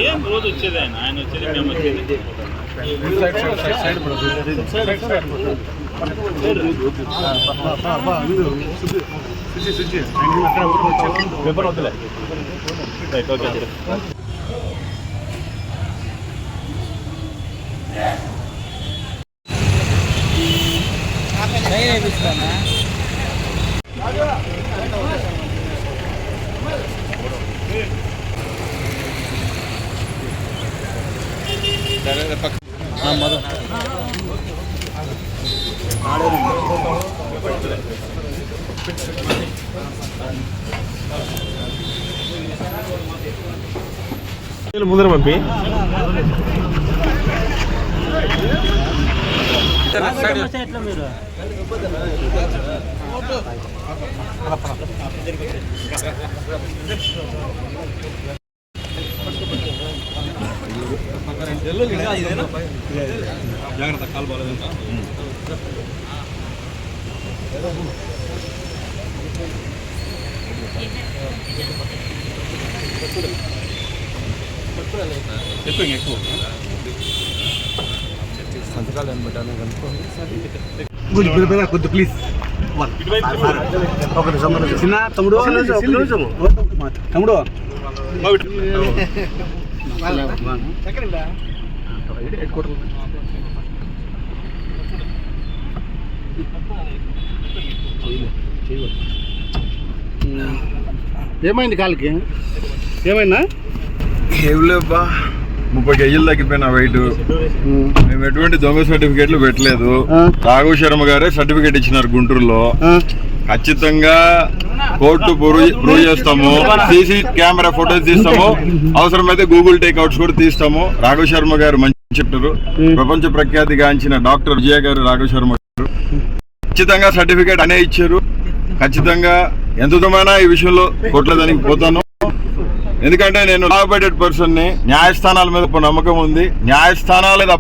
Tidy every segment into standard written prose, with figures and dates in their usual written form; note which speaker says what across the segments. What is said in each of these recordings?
Speaker 1: ఏం రోజు వచ్చేది ఆయన వచ్చేది మేము వచ్చేది
Speaker 2: ముందర పంపి జాగ్రత్త కాలు బాగాలేదు ఎక్కువ సంతకాలు అనమాట కొద్ది ప్లీజ్ చిన్న తమ్ముడు తమ్ముడు
Speaker 3: ఏమైంది కాలికి ఏమైందా
Speaker 4: ఏం లేబ్బా 30 కేజీలు తగ్గిపోయినా వెయిట్. మేము ఎటువంటి దొంగ సర్టిఫికేట్లు పెట్టలేదు. రాఘవ శర్మ గారే సర్టిఫికేట్ ఇచ్చినారు గుంటూరులో. ఖచ్చితంగా కోర్టు ప్రూవ్ చేస్తాము, సీసీ కెమెరా ఫోటోస్ తీస్తాము, అవసరమైతే గూగుల్ టేక్అవుట్స్ కూడా తీస్తాము. రాఘవ శర్మ గారు మంచి చెప్తారు. ప్రపంచ ప్రఖ్యాతిగాంచిన డాక్టర్ విజయ గారు రాఘవ శర్మ గారు ఖచ్చితంగా సర్టిఫికేట్ అనే ఇచ్చారు. ఖచ్చితంగా ఎంత దూరమైనా ఈ విషయంలో కోర్టులో దానికి పోతాను. ఎందుకంటే నేను లాబైటెడ్ పర్సన్ ని. న్యాయస్థానాల మీద నమ్మకం ఉంది. న్యాయస్థానాల మీద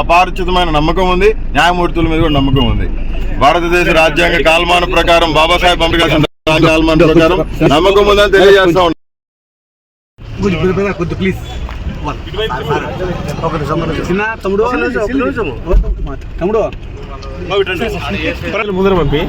Speaker 4: అపారచితమైన నమ్మకం ఉంది. న్యాయమూర్తుల మీద కూడా నమ్మకం ఉంది. భారతదేశ రాజ్యాంగ కాల్మాన ప్రకారం బాబాసాహెబ్ అంబేద్కర్ కాల్మాన ప్రకారం నమ్మకం ఉందని తెలియజేస్తా ఉన్నాను.
Speaker 3: ప్లీజ్ చిన్న తమ్ముడు తమ్ముడు
Speaker 2: ముందర పంపి